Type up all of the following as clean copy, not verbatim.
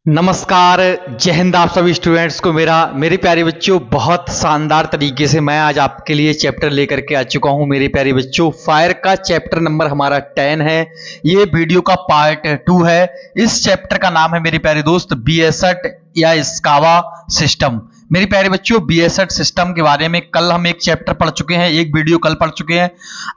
नमस्कार, जय हिंद। आप सभी स्टूडेंट्स को मेरे प्यारे बच्चों, बहुत शानदार तरीके से मैं आज आपके लिए चैप्टर लेकर के आ चुका हूं। मेरे प्यारे बच्चों, फायर का चैप्टर नंबर हमारा 10 है। ये वीडियो का पार्ट 2 है। इस चैप्टर का नाम है मेरे प्यारे दोस्त BSAT या स्कावा सिस्टम। मेरे प्यारे बच्चों, BSAT सिस्टम के बारे में कल हम एक चैप्टर पढ़ चुके हैं, एक वीडियो कल पढ़ चुके हैं।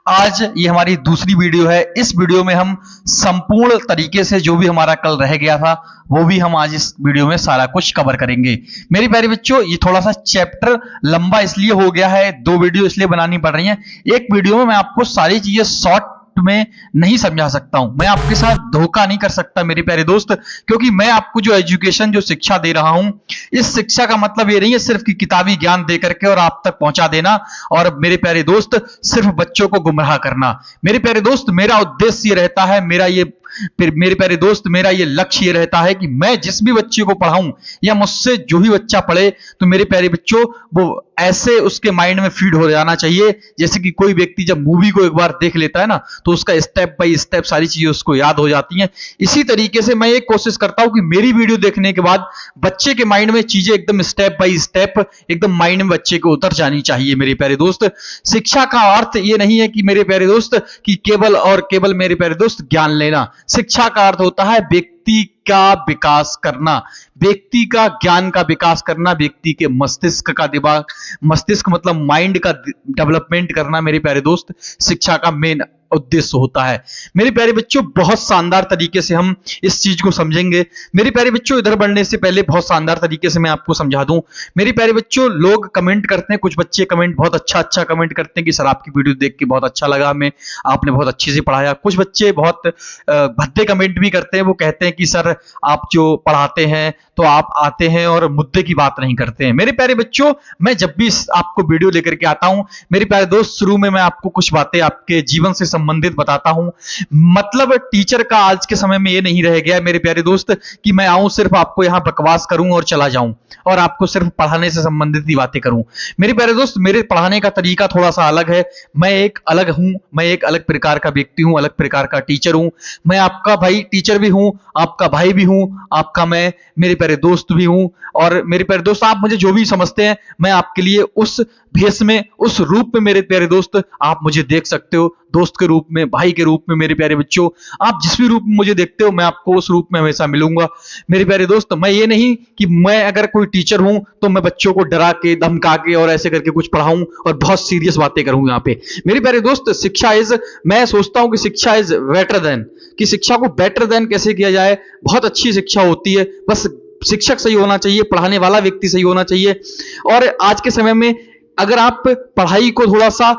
आज ये हमारी दूसरी वीडियो है। इस वीडियो में हम संपूर्ण तरीके से जो भी हमारा कल रह गया था वो भी हम आज इस वीडियो में सारा कुछ कवर करेंगे। मेरे प्यारे बच्चों, ये थोड़ा सा चैप्टर लंबा इसलिए हो गया है, 2 वीडियो इसलिए बनानी पड़ रही है। एक वीडियो में मैं आपको सारी चीजें शॉर्ट में नहीं समझा सकता हूं, मैं आपके साथ धोखा नहीं कर सकता मेरे प्यारे दोस्त, क्योंकि मैं आपको जो एजुकेशन, जो शिक्षा दे रहा हूं, इस शिक्षा का मतलब ये नहीं है सिर्फ कि किताबी ज्ञान दे करके और आप तक पहुंचा देना और मेरे प्यारे दोस्त सिर्फ बच्चों को गुमराह करना। मेरे प्यारे दोस्त, मेरा उद्देश्य ये रहता है, मेरे प्यारे दोस्त, मेरा ये लक्ष्य ये रहता है कि मैं जिस भी बच्चे को पढ़ाऊं या मुझसे जो भी बच्चा पढ़े, तो मेरे प्यारे बच्चों वो ऐसे उसके माइंड में फीड हो जाना चाहिए जैसे कि कोई व्यक्ति जब मूवी को एक बार देख लेता है ना, तो उसका स्टेप बाय स्टेप सारी चीजें उसको याद हो जाती हैं। इसी तरीके से मैं ये कोशिश करता हूं कि मेरी वीडियो देखने के बाद बच्चे के माइंड में चीजें एकदम स्टेप बाय स्टेप एकदम माइंड में बच्चे को उतर जानी चाहिए। मेरे प्यारे दोस्त, शिक्षा का अर्थ ये नहीं है कि मेरे प्यारे दोस्त कि केवल और केवल मेरे प्यारे दोस्त ज्ञान लेना। शिक्षा का अर्थ होता है व्यक्ति का विकास करना, व्यक्ति का ज्ञान का विकास करना, व्यक्ति के मस्तिष्क का दिमाग, मस्तिष्क मतलब माइंड का डेवलपमेंट करना। मेरे प्यारे दोस्त, शिक्षा का मेन उद्देश्य होता है। मेरे प्यारे बच्चों, बहुत शानदार तरीके से हम इस चीज को समझेंगे। मेरे प्यारे बच्चों, इधर बढ़ने से पहले बहुत शानदार तरीके से मैं आपको समझा दूं। मेरे प्यारे बच्चों, लोग कमेंट करते हैं, कुछ बच्चे कमेंट बहुत अच्छा कमेंट करते हैं कि सर आपकी वीडियो देख के बहुत अच्छा लगा, हमें आपने बहुत अच्छे से पढ़ाया। कुछ बच्चे बहुत भद्दे कमेंट भी करते हैं, वो कहते हैं कि सर आप जो पढ़ाते हैं तो आप आते हैं और मुद्दे की बात नहीं करते हैं। मेरे प्यारे बच्चों, मैं जब भी आपको वीडियो लेकर के आता हूं मेरे प्यारे दोस्त, शुरू में मैं आपको कुछ बातें आपके जीवन से संबंधित बताता हूं। मतलब टीचर का आज के समय में ये नहीं रह गया है मेरे प्यारे दोस्त कि मैं आऊं सिर्फ आपको यहां बकवास करूं और चला जाऊं और आपको सिर्फ पढ़ाने से संबंधित ही बातें करूं। मेरे प्यारे दोस्त, मेरे पढ़ाने का तरीका थोड़ा सा अलग है। मैं एक अलग प्रकार का व्यक्ति हूं, अलग प्रकार का टीचर हूं। मैं आपका भाई टीचर भी हूं, आपका भाई भी हूं, आपका मैं मेरे प्यारे दोस्त भी हूं। और मेरे प्यारे दोस्त, आप मुझे जो भी समझते हैं मैं आपके लिए उस भेष में, उस रूप में मेरे प्यारे दोस्त आप मुझे देख सकते हो, दोस्त के रूप में, भाई के रूप में। मेरे प्यारे बच्चों, आप जिस भी रूप में मुझे देखते हो मैं आपको उस रूप में हमेशा मिलूंगा। मेरे प्यारे दोस्त, मैं ये नहीं कि मैं अगर कोई टीचर हूं तो मैं बच्चों को डरा के, धमका के और ऐसे करके कुछ पढ़ाऊं और बहुत सीरियस बातें करूं यहां पे। मेरे प्यारे दोस्त, मैं सोचता हूं कि शिक्षा इज बेटर देन, कि शिक्षा को बेटर देन कैसे किया जाए। बहुत अच्छी शिक्षा होती है, बस शिक्षक सही होना चाहिए, पढ़ाने वाला व्यक्ति सही होना चाहिए। और आज के समय में अगर आप पढ़ाई को थोड़ा सा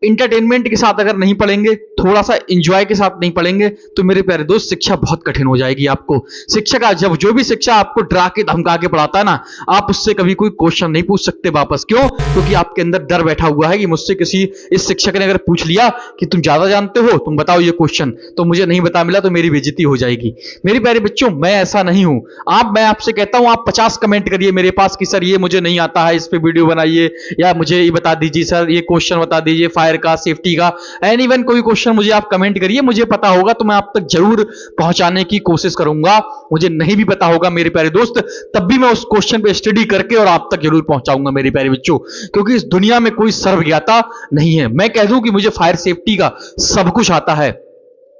इंटरटेनमेंट के साथ अगर नहीं पढ़ेंगे, थोड़ा सा एंजॉय के साथ नहीं पढ़ेंगे, तो मेरे प्यारे दोस्त शिक्षा बहुत कठिन हो जाएगी आपको। शिक्षा का जब जो भी शिक्षा आपको डरा के धमका के पढ़ाता है ना, आप उससे कभी कोई क्वेश्चन नहीं पूछ सकते वापस। क्यों? क्योंकि आपके अंदर डर बैठा हुआ है कि मुझसे किसी इस शिक्षक ने अगर पूछ लिया कि तुम ज्यादा जानते हो, तुम बताओ ये क्वेश्चन, तो मुझे नहीं बता मिला तो मेरी बेइज्जती हो जाएगी। मेरे प्यारे बच्चों, मैं ऐसा नहीं हूं। मैं आपसे कहता हूं, आप 50 कमेंट करिए मेरे पास कि सर ये मुझे नहीं आता है, इस पे वीडियो बनाइए, या मुझे ये बता दीजिए सर, ये क्वेश्चन बता दीजिए फायर का, सेफ्टी का, एनीवन कोई क्वेश्चन मुझे आप कमेंट करिए। मुझे पता होगा तो मैं आप तक जरूर पहुंचाने की कोशिश करूंगा। मुझे नहीं भी पता होगा मेरे प्यारे दोस्त, तब भी मैं उस क्वेश्चन पे स्टडी करके और आप तक जरूर पहुंचाऊंगा मेरे प्यारे बच्चों, क्योंकि इस दुनिया में कोई सर्वज्ञाता नहीं है। मैं कह दूं कि मुझे फायर सेफ्टी का सब कुछ आता है,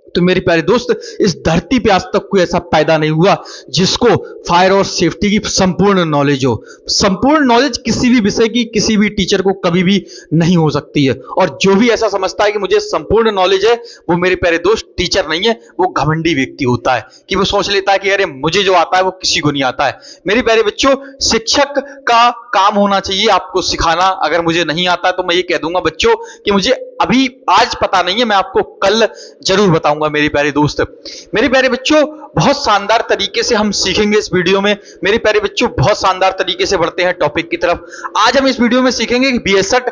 तो मेरे प्यारे दोस्त, इस धरती पे आज तक कोई ऐसा पैदा नहीं हुआ जिसको फायर और सेफ्टी की संपूर्ण नॉलेज हो। संपूर्ण नॉलेज किसी भी विषय की किसी भी टीचर को कभी भी नहीं हो सकती है। और जो भी ऐसा समझता है कि मुझे संपूर्ण नॉलेज है, वो मेरे प्यारे दोस्त टीचर नहीं है, वो घमंडी व्यक्ति होता है कि वो सोच लेता है कि अरे मुझे जो आता है वो किसी को नहीं आता है। मेरे प्यारे बच्चों, शिक्षक का काम होना चाहिए आपको सिखाना। अगर मुझे नहीं आता तो मैं ये कह दूंगा बच्चों कि मुझे अभी आज पता नहीं है, मैं आपको कल जरूर बताऊंगा मेरे प्यारे दोस्त। मेरे प्यारे बच्चों, बहुत शानदार तरीके से हम सीखेंगे इस वीडियो में। मेरे प्यारे बच्चों, बहुत शानदार तरीके से बढ़ते हैं टॉपिक की तरफ। आज हम इस वीडियो में सीखेंगे कि BSAT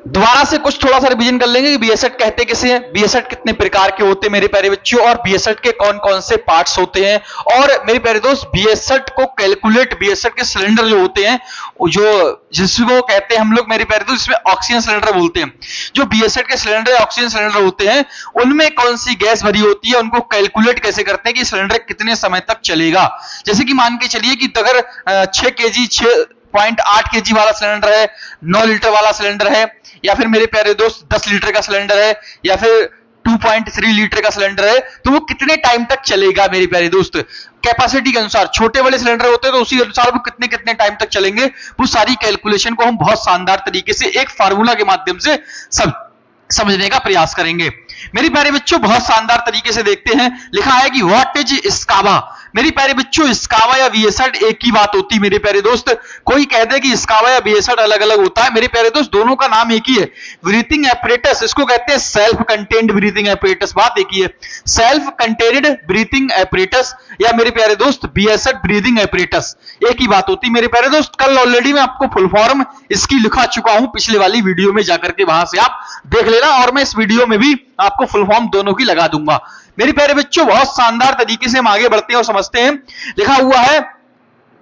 दोबारा से कुछ थोड़ा सा रिवीजन कर लेंगे कि बीएसएट कहते किसे हैं, बीएसएट कितने प्रकार के होते हैं मेरे प्यारे बच्चों, और बीएसएट के कौन कौन से पार्ट्स होते हैं। और मेरे प्यारे दोस्त बीएसएट को कैलकुलेट, बीएसएट के सिलेंडर जो होते हैं, जो जिसको कहते हैं हम लोग मेरे प्यारे दोस्त इसमें ऑक्सीजन सिलेंडर बोलते हैं, जो बीएसएट के सिलेंडर ऑक्सीजन सिलेंडर होते हैं उनमें कौन सी गैस भरी होती है, उनको कैलकुलेट कैसे करते हैं कि सिलेंडर कितने समय तक चलेगा। जैसे कि मान के चलिए कि अगर 6 केजी 6.8 केजी वाला सिलेंडर है, 9 लीटर वाला सिलेंडर है, या फिर मेरे प्यारे दोस्त 10 लीटर का सिलेंडर है, या फिर 2.3 लीटर का सिलेंडर है, तो वो कितने टाइम तक चलेगा मेरे प्यारे दोस्त। कैपेसिटी के अनुसार छोटे वाले सिलेंडर होते हैं तो उसी अनुसार वो कितने कितने टाइम तक चलेंगे, वो सारी कैलकुलेशन को हम बहुत शानदार तरीके से एक फार्मूला के माध्यम से समझने का प्रयास करेंगे। मेरे प्यारे बच्चों बहुत शानदार तरीके से देखते हैं, लिखा है कि व्हाट इज स्काबा। मेरे प्यारे बच्चों स्काबा या बीएसएट एक ही बात होती है मेरे प्यारे दोस्त। कोई कह दे कि स्काबा या बीएसएट अलग अलग होता है, मेरे प्यारे दोस्त दोनों का नाम एक ही है, ब्रीथिंग एपरेटस। इसको कहते हैं सेल्फ कंटेन्ड ब्रीथिंग एपरेटस, बात एक ही है, सेल्फ कंटेन्ड ब्रीथिंग एपरेटस या मेरे प्यारे दोस्त बीएसएट ब्रीथिंग एपरेटस, एक ही बात होती है मेरे प्यारे दोस्त। कल ऑलरेडी मैं आपको फुल फॉर्म इसकी लिखा चुका हूं पिछले वाली वीडियो में, जाकर के वहां से आप देख लेना, और मैं इस वीडियो में भी आपको फुल फॉर्म दोनों की लगा दूंगा। मेरे प्यारे बच्चों बहुत शानदार तरीके से हम आगे बढ़ते हैं और समझते हैं। लिखा हुआ है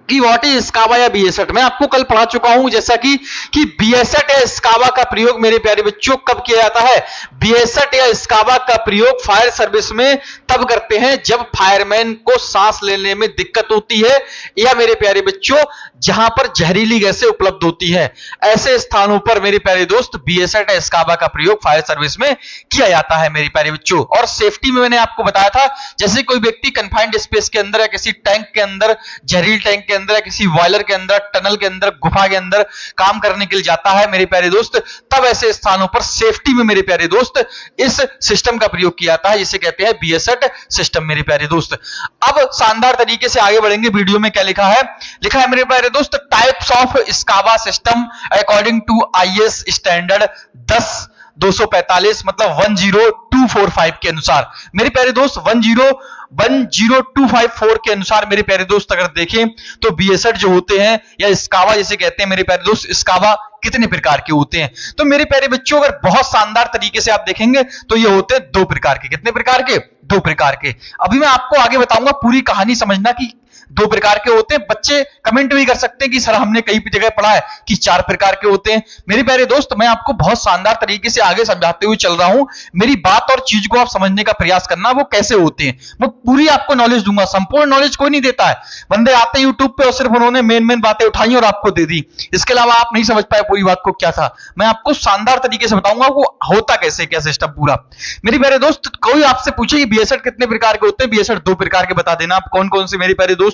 कि व्हाट इज स्काबा या बीएसएट। मैं आपको कल पढ़ा चुका हूं जैसा कि बीएसएट या स्काबा का प्रयोग मेरे प्यारे बच्चों कब किया जाता है। बीएसएट या स्काबा का प्रयोग फायर सर्विस में तब करते हैं जब फायरमैन को सांस लेने में दिक्कत होती है, या मेरे प्यारे बच्चों जहां पर जहरीली गैसें उपलब्ध होती हैं, ऐसे स्थानों पर मेरे प्यारे दोस्त बीएसएट या स्काबा का प्रयोग फायर सर्विस में किया जाता है मेरे प्यारे बच्चों। और सेफ्टी में मैंने आपको बताया था, जैसे कोई व्यक्ति कन्फाइंड स्पेस के अंदर या किसी टैंक के अंदर, जहरील टैंक के अंदर, किसी बॉयलर के अंदर, टनल के अंदर, गुफा के अंदर काम करने के लिए जाता है मेरे प्यारे दोस्त, तब ऐसे स्थानों पर सेफ्टी में मेरे प्यारे दोस्त इस सिस्टम का प्रयोग किया जाता है जिसे कहते हैं बीएसएट सिस्टम मेरे प्यारे दोस्त। अब शानदार तरीके से आगे बढ़ेंगे। वीडियो में क्या लिखा है, लिखा है मेरे प्यारे दोस्त types of scuba system according to IS standard 10-245 मतलब 10245 के अनुसार। मेरे प्यारे दोस्त 10254 के अनुसार मेरे प्यारे दोस्त अगर देखें तो बीएसएट जो होते हैं या स्काबा जिसे कहते हैं मेरे प्यारे दोस्त, स्काबा कितने प्रकार के होते हैं। तो मेरे प्यारे बच्चों अगर बहुत शानदार तरीके से आप देखेंगे तो ये होते हैं 2 प्रकार के। कितने प्रकार के? 2 प्रकार के। अभी मैं आपको आगे बताऊंगा, पूरी कहानी समझना कि 2 प्रकार के होते हैं। बच्चे कमेंट भी कर सकते हैं कि सर हमने कई जगह पढ़ा है कि 4 प्रकार के होते हैं। मेरे प्यारे दोस्त मैं आपको बहुत शानदार तरीके से आगे समझाते हुए चल रहा हूं, मेरी बात और चीज को आप समझने का प्रयास करना वो कैसे होते हैं। मैं पूरी आपको नॉलेज दूंगा, संपूर्ण नॉलेज कोई नहीं देता है। बंदे आते हैं यूट्यूब पे और सिर्फ उन्होंने मेन बातें उठाई और आपको दे दी, इसके अलावा आप नहीं समझ पाए पूरी बात को क्या था। मैं आपको शानदार तरीके से बताऊंगा वो होता कैसे, क्या सिस्टम पूरा। मेरे प्यारे दोस्त कोई आपसे पूछे कि बीएसएट कितने प्रकार के होते हैं, बीएसएट 2 प्रकार के बता देना आप कौन कौन से मेरे प्यारे दोस्त।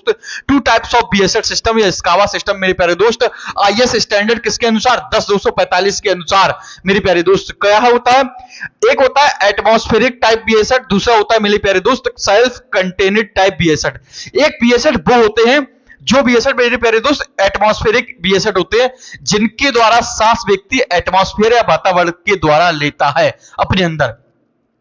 2 टाइप्स ऑफ बीएसएट सिस्टम या स्काबा सिस्टम मेरे प्यारे दोस्त आईएस स्टैंडर्ड किसके अनुसार, 10-245 के अनुसार मेरे प्यारे दोस्त क्या होता है। एक होता है एटमॉस्फेरिक टाइप बीएसएट, दूसरा होता है मेरे प्यारे दोस्त सेल्फ कंटेन्ड टाइप बीएसएट। एक बीएसएट वो होते हैं जो बीएसएट मेरे प्यारे दोस्त एटमॉस्फेरिक बीएसएट होते हैं जिनके द्वारा सांस व्यक्ति एटमॉस्फेयर या वातावरण के द्वारा लेता है अपने अंदर।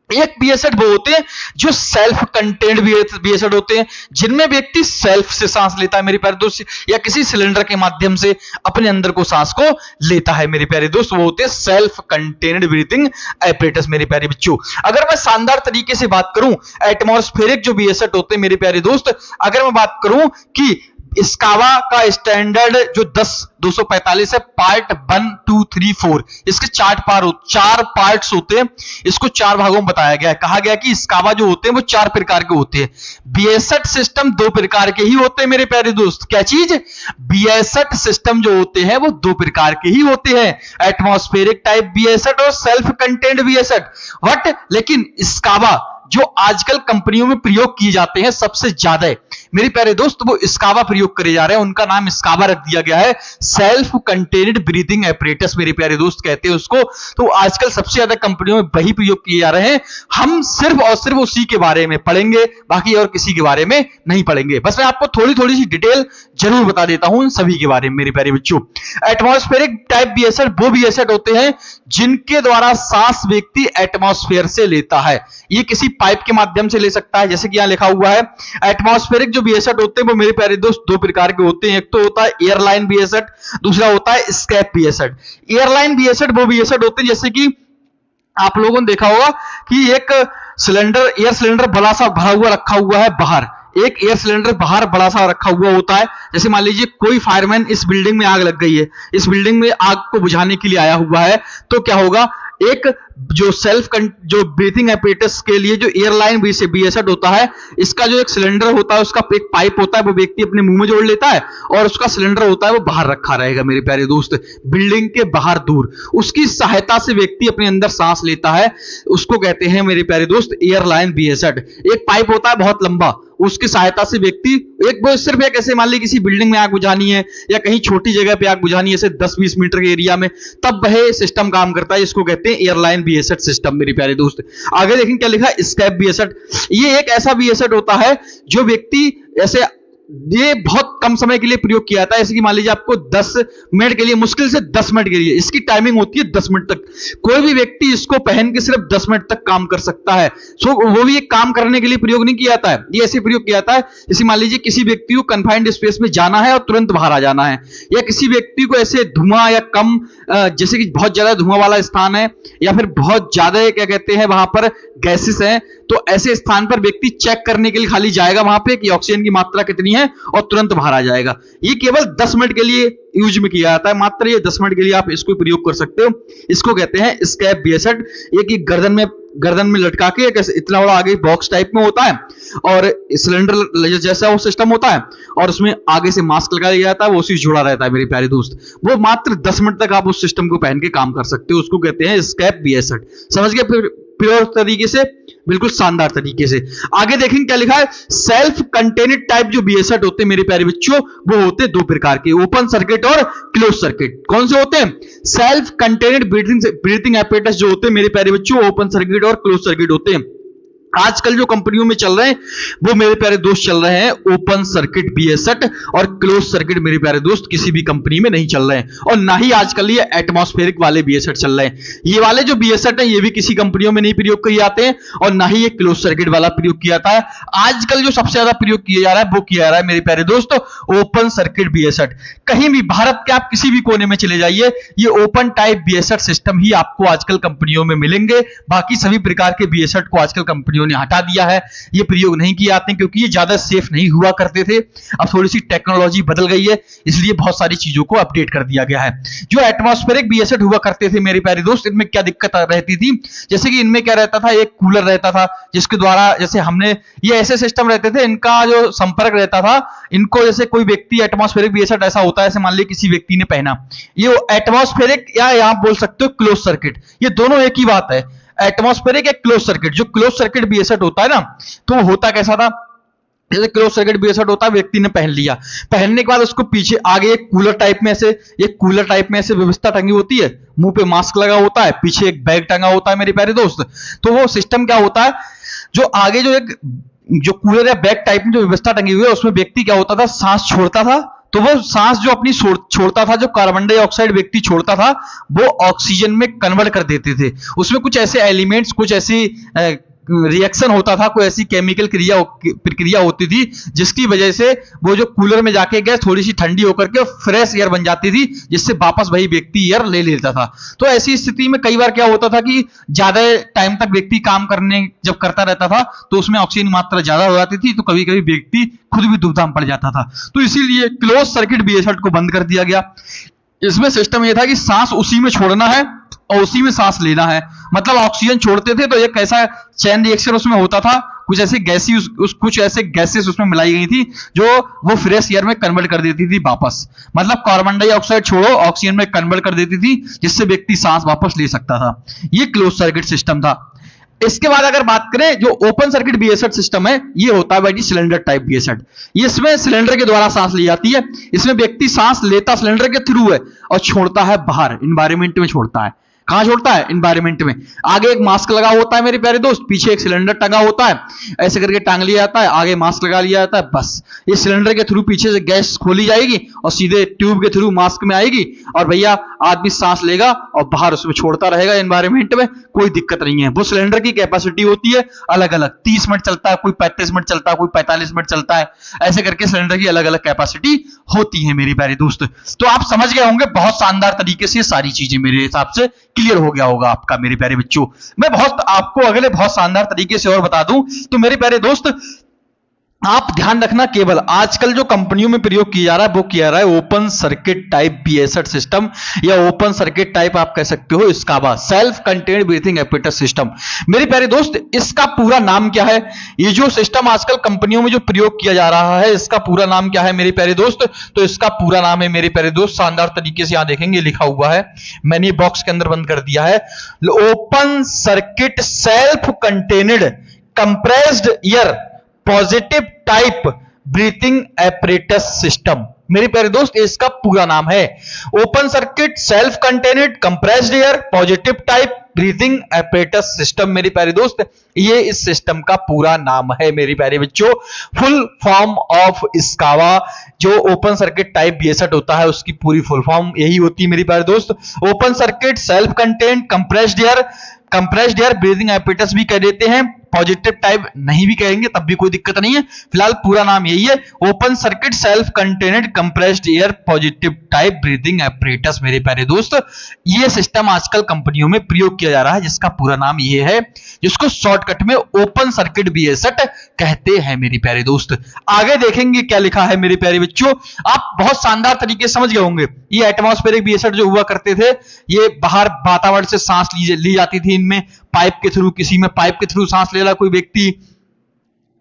एक बीएसएट वो होते हैं जो सेल्फ कंटेन्ड बीएसएट होते हैं जिनमें व्यक्ति सेल्फ से सांस लेता है मेरे प्यारे दोस्त, या किसी सिलेंडर के माध्यम से अपने अंदर को सांस को लेता है मेरे प्यारे दोस्त, वो होते हैं सेल्फ कंटेन्ड ब्रीथिंग एपरेटस मेरे प्यारे बच्चों। अगर मैं शानदार तरीके से बात करूं एटमॉस्फेरिक जो बीएसएट होते हैं मेरे प्यारे दोस्त, अगर मैं बात करूं कि स्काबा का स्टैंडर्ड जो 10-245 है, पार्ट 1, 2, 3, 4 इसके 4 पार्ट्स होते हैं। इसको 4 भागों में बताया गया है। कहा गया कि स्काबा जो होते हैं वो 4 प्रकार के होते हैं। बीएसएट सिस्टम 2 प्रकार के ही होते हैं मेरे प्यारे दोस्त। क्या चीज? बीएसएट सिस्टम जो होते हैं वो 2 प्रकार के ही होते हैं, एटमॉस्फेरिक टाइप बीएसएट और सेल्फ कंटेन्ड बीएसएट। बट लेकिन स्काबा जो आजकल कंपनियों में प्रयोग किए जाते हैं सबसे ज्यादा मेरे प्यारे दोस्त वो स्काबा प्रयोग करे जा रहे हैं, उनका नाम स्काबा रख दिया गया है, सेल्फ कंटेन्ड ब्रीथिंग एपरेटस मेरे प्यारे दोस्त कहते हैं उसको। तो आजकल सबसे ज्यादा कंपनियों में वही प्रयोग किए जा रहे हैं। हम सिर्फ और सिर्फ उसी के बारे में पढ़ेंगे, बाकी और किसी के बारे में नहीं पढ़ेंगे। बस मैं आपको थोड़ी सी डिटेल जरूर बता देता हूं इन सभी के बारे में मेरे प्यारे बच्चों। एटमॉस्फेरिक टाइप बीएसएट वो बीएसएट होते हैं जिनके द्वारा सांस व्यक्ति एटमॉस्फेयर से लेता है। ये किसी पाइप के माध्यम से ले सकता है, जैसे कि यहाँ लिखा हुआ है। एटमॉस्फेरिक जो BSAT होते हैं वो मेरे प्यारे दोस्त दो प्रकार के होते हैं, एक तो होता है एयरलाइन BSAT, दूसरा होता है स्कैप BSAT। एयरलाइन BSAT वो BSAT होते हैं जैसे कि आप लोगों ने देखा होगा कि एक सिलेंडर, एयर सिलेंडर बड़ा सा भरा हुआ रखा हुआ है बाहर, एक एयर सिलेंडर बाहर बड़ा सा रखा हुआ होता है। जैसे मान लीजिए कोई फायरमैन, इस बिल्डिंग में आग लग गई है, इस बिल्डिंग में आग को बुझाने के लिए आया हुआ है, तो क्या होगा, एक जो जो ब्रीथिंग apparatus के लिए जो एयरलाइन BSAT होता है, इसका जो एक सिलेंडर होता है, उसका एक पाइप होता है, वो व्यक्ति अपने मुंह में जोड़ लेता है और उसका सिलेंडर होता है वो बाहर रखा रहेगा मेरे प्यारे दोस्त, बिल्डिंग के बाहर दूर। उसकी सहायता से व्यक्ति अपने अंदर सांस लेता है, उसको कहते हैं मेरे प्यारे दोस्त एयरलाइन BSAT। एक पाइप होता है बहुत लंबा, उसकी सहायता से व्यक्ति वो सिर्फ एक ऐसे मान ली किसी बिल्डिंग में आग बुझानी है या कहीं छोटी जगह पे आग बुझानी है, जैसे 10-20 मीटर के एरिया में, तब वह सिस्टम काम करता है, इसको कहते हैं एयरलाइन BSAT सिस्टम मेरे प्यारे दोस्त। आगे देखें क्या लिखा है, स्कैप BSAT। ये एक ऐसा BSAT होता है जो व्यक्ति ऐसे, ये बहुत कम समय के लिए प्रयोग किया जाता है, जैसे कि मान लीजिए आपको 10 मिनट के लिए, मुश्किल से 10 मिनट के लिए इसकी टाइमिंग होती है, 10 मिनट तक कोई भी व्यक्ति इसको पहन के सिर्फ 10 मिनट तक काम कर सकता है। सो वो भी एक काम करने के लिए प्रयोग नहीं किया जाता है, ये ऐसे प्रयोग किया जाता है जैसे मान लीजिए किसी व्यक्ति को कन्फाइंड स्पेस में जाना है और तुरंत बाहर आ जाना है, या किसी व्यक्ति को ऐसे धुआं या कम, जैसे कि बहुत ज्यादा धुआं वाला स्थान है या फिर बहुत ज्यादा क्या कहते हैं वहां पर गैसेस हैं, तो ऐसे स्थान पर व्यक्ति चेक करने के लिए खाली जाएगा वहां पे कि ऑक्सीजन की मात्रा कितनी है और तुरंत बाहर आ जाएगा। ये केवल 10 मिनट के लिए यूज में किया जाता है, मात्र ये 10 मिनट के लिए आप इसको प्रयोग कर सकते हो। इसको कहते हैं स्कैप BSAT। ये कि गर्दन में लटका के इतना बड़ा आगे बॉक्स टाइप में होता है और सिलेंडर जैसा वो सिस्टम होता है और उसमें आगे से मास्क लगा दिया जाता है, वो उसी से जुड़ा रहता है मेरे प्यारे दोस्त। वो मात्र 10 मिनट तक आप उस सिस्टम को पहन के काम कर सकते हो, उसको कहते हैं स्कैप BSAT। समझ गए प्योर तरीके से, बिल्कुल शानदार तरीके से। आगे देखेंगे क्या लिखा है, सेल्फ कंटेनेड टाइप जो BSAT होते हैं मेरे प्यारे बच्चों, वो होते हैं दो प्रकार के, ओपन सर्किट और क्लोज सर्किट। कौन से होते हैं, सेल्फ कंटेनेड ब्रीथिंग apparatus जो होते हैं मेरे प्यारे बच्चों, ओपन सर्किट और क्लोज सर्किट होते हैं। आजकल जो कंपनियों में चल रहे हैं वो मेरे प्यारे दोस्त चल रहे हैं ओपन सर्किट BSAT, और क्लोज सर्किट मेरे प्यारे दोस्त किसी भी कंपनी में नहीं चल रहे हैं, और ना ही आजकल ये एटमॉस्फेरिक वाले BSAT चल रहे हैं। ये वाले जो BSAT है ये भी किसी कंपनियों में नहीं प्रयोग किए जाते हैं, और ना ही ये क्लोज सर्किट वाला प्रयोग किया जाता है। आजकल जो सबसे ज्यादा प्रयोग किया जा रहा है वो किया जा रहा है मेरे प्यारे दोस्त ओपन सर्किट BSAT। कहीं भी भारत के आप किसी भी कोने में चले जाइए, ये ओपन टाइप BSAT सिस्टम ही आपको आजकल कंपनियों में मिलेंगे। बाकी सभी प्रकार के BSAT को आजकल कंपनियों ने हटा दिया है, ये प्रयोग नहीं किए जाते क्योंकि ये ज्यादा सेफ नहीं हुआ करते थे। अब थोड़ी सी टेक्नोलॉजी बदल गई है, इसलिए बहुत सारी चीजों को अपडेट कर दिया गया है। जो एटमॉस्फेरिक BSAT हुआ करते थे मेरे प्यारे दोस्त, इनमें क्या दिक्कत रहती थी, जैसे कि इनमें क्या रहता था, एक कूलर रहता था जिसके द्वारा, जैसे हमने ये ऐसे सिस्टम रहते थे, इनका जो संपर्क रहता था, इनको जैसे कोई व्यक्ति एटमॉस्फेरिक BSAT ऐसा होता है, जैसे मान लीजिए किसी व्यक्ति ने पहना, ये एटमॉस्फेरिक या आप बोल सकते हो क्लोज सर्किट, ये दोनों एक ही बात है। एटमॉस्फेरिक एक क्लोज सर्किट, जो क्लोज सर्किट BSAT होता है ना, तो वो होता कैसा था, जैसे क्लोज सर्किट BSAT होता है, व्यक्ति ने पहन लिया, पहनने के बाद उसको पीछे आगे एक कूलर टाइप में ऐसे व्यवस्था टंगी होती है, मुंह पे मास्क लगा होता है, पीछे एक बैग टंगा होता है मेरे प्यारे दोस्त। तो वो सिस्टम क्या होता है, जो आगे जो कूलर या बैग टाइप में जो व्यवस्था टंगी हुई है, उसमें व्यक्ति क्या होता था, सांस छोड़ता था, तो वो सांस जो अपनी छोड़ता था, जो कार्बन डाइऑक्साइड व्यक्ति छोड़ता था, वो ऑक्सीजन में कन्वर्ट कर देते थे। उसमें कुछ ऐसे एलिमेंट्स, कुछ ऐसी रिएक्शन होता था, कोई ऐसी केमिकल प्रक्रिया होती थी जिसकी वजह से वो जो कूलर में जाके गैस थोड़ी सी ठंडी होकर के फ्रेश एयर बन जाती थी, जिससे वापस वही व्यक्ति एयर ले लेता था। तो ऐसी स्थिति में कई बार क्या होता था कि ज्यादा टाइम तक व्यक्ति काम जब करता रहता था तो उसमें ऑक्सीजन की मात्रा ज्यादा हो जाती थी, तो कभी कभी व्यक्ति खुद भी दुविधा में पड़ जाता था। तो इसीलिए क्लोज सर्किट BSAT को बंद कर दिया गया। इसमें सिस्टम यह था कि सांस उसी में छोड़ना है और उसी में सांस लेना है, मतलब ऑक्सीजन छोड़ते थे तो एक ऐसा चैन रिएक्शन उसमें होता था, कुछ ऐसे गैसेस उसमें मिलाई गई थी जो वो फ्रेश एयर में कन्वर्ट कर देती थी वापस, मतलब कार्बन डाइऑक्साइड छोड़ो ऑक्सीजन में कन्वर्ट कर देती थी, जिससे व्यक्ति सांस वापस ले सकता था। ये क्लोज सर्किट सिस्टम था। इसके बाद अगर बात करें जो ओपन सर्किट BSAT सिस्टम है, ये होता है भाई सिलेंडर टाइप BSAT। इसमें सिलेंडर के द्वारा सांस ली जाती है, इसमें व्यक्ति सांस लेता सिलेंडर के थ्रू है और छोड़ता है बाहर, एनवायरमेंट में छोड़ता है। कहां छोड़ता है? एनवायरमेंट में। आगे एक मास्क लगा होता है मेरे प्यारे दोस्त, पीछे एक सिलेंडर टंगा होता है, ऐसे करके टांग लिया जाता है, आगे मास्क लगा लिया जाता है, बस ये सिलेंडर के थ्रू पीछे से गैस खोली जाएगी और सीधे ट्यूब के थ्रू मास्क में आएगी और भैया आदमी सांस लेगा और बाहर उसमें छोड़ता रहेगा एनवायरमेंट में, कोई दिक्कत नहीं है। वो सिलेंडर की कैपेसिटी होती है अलग अलग, 30 मिनट चलता है, कोई 35 मिनट चलता है, कोई 45 मिनट चलता है, ऐसे करके सिलेंडर की अलग अलग कैपेसिटी होती है मेरे प्यारे दोस्त। तो आप समझ गए होंगे बहुत शानदार तरीके से, सारी चीजें मेरे हिसाब से क्लियर हो गया होगा आपका मेरे प्यारे बच्चों। मैं बहुत आपको अगले बहुत शानदार तरीके से और बता दूं तो मेरे प्यारे दोस्त, आप ध्यान रखना, केवल आजकल जो कंपनियों में प्रयोग किया जा रहा है वो किया जा रहा है open circuit type BST system, या ओपन सर्किट टाइप आप कह सकते हो scuba, self contained breathing apparatus system. मेरे प्यारे दोस्त, इसका पूरा नाम क्या है? ये जो सिस्टम आजकल कंपनियों में जो प्रयोग किया जा रहा है, इसका पूरा नाम क्या है मेरे प्यारे दोस्त? तो इसका पूरा नाम है मेरे प्यारे दोस्त, शानदार तरीके से यहां देखेंगे लिखा हुआ है, मैंने बॉक्स के अंदर बंद कर दिया है, open circuit self contained compressed air positive type breathing apparatus system. मेरे प्यारे दोस्त, इसका पूरा नाम है open circuit self contained compressed air positive type breathing apparatus system. मेरे प्यारे दोस्त, ये इस सिस्टम का पूरा नाम है मेरे प्यारे बच्चों। फुल फॉर्म ऑफ स्कावा, जो ओपन सर्किट टाइप BST होता है उसकी पूरी फुल फॉर्म यही होती है मेरे प्यारे दोस्त, open circuit self contained compressed air breathing apparatus भी कह देते हैं, पॉजिटिव टाइप नहीं भी कहेंगे तब भी कोई दिक्कत नहीं है, फिलहाल पूरा नाम यही है, open circuit self contained compressed air positive type breathing apparatus. मेरे प्यारे दोस्त, ये सिस्टम आजकल कंपनियों में प्रयोग किया जा रहा है जिसका पूरा नाम ये है, जिसको शॉर्टकट में ओपन सर्किट BST कहते हैं मेरे प्यारे दोस्त। आगे देखेंगे क्या लिखा है मेरे प्यारे बच्चों, आप बहुत शानदार तरीके से समझ गए होंगे। ये एटमॉस्फेरिक BST जो हुआ करते थे, ये बाहर वातावरण से सांस ली जाती थी, इनमें पाइप के थ्रू, किसी में पाइप के थ्रू सांस ले रहा कोई व्यक्ति,